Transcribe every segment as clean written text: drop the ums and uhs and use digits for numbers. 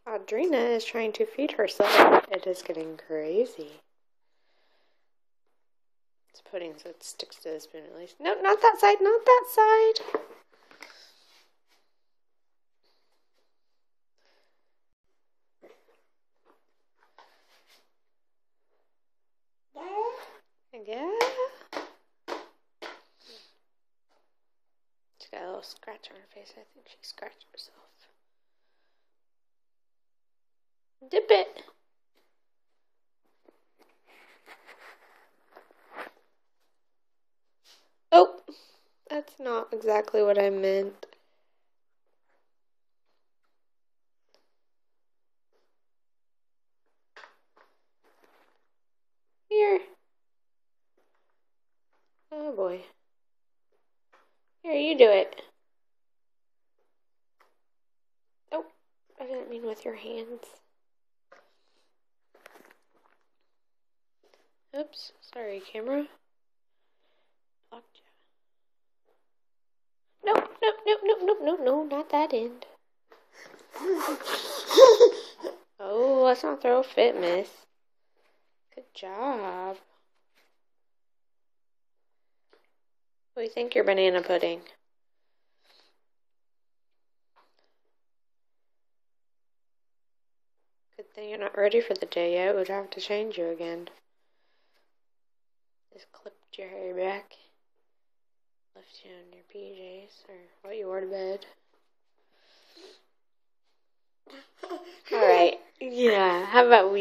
Audrina is trying to feed herself. It is getting crazy. It's pudding so it sticks to the spoon at least. No, not that side, not that side. Yeah. She's got a little scratch on her face. I think she scratched herself. Dip it. Oh, that's not exactly what I meant. Here. Oh boy. Here, you do it. Oh, I didn't mean with your hands. Oops, sorry, camera. No, no, no, no, no, no, no, not that end. Oh, let's not throw a fit, miss. Good job. What do you think, your banana pudding? Good thing you're not ready for the day yet. We'd have to change you again. Just clipped your hair back. Left you in your PJs, or what you wore to bed. Alright, yeah, how about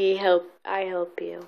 I help you?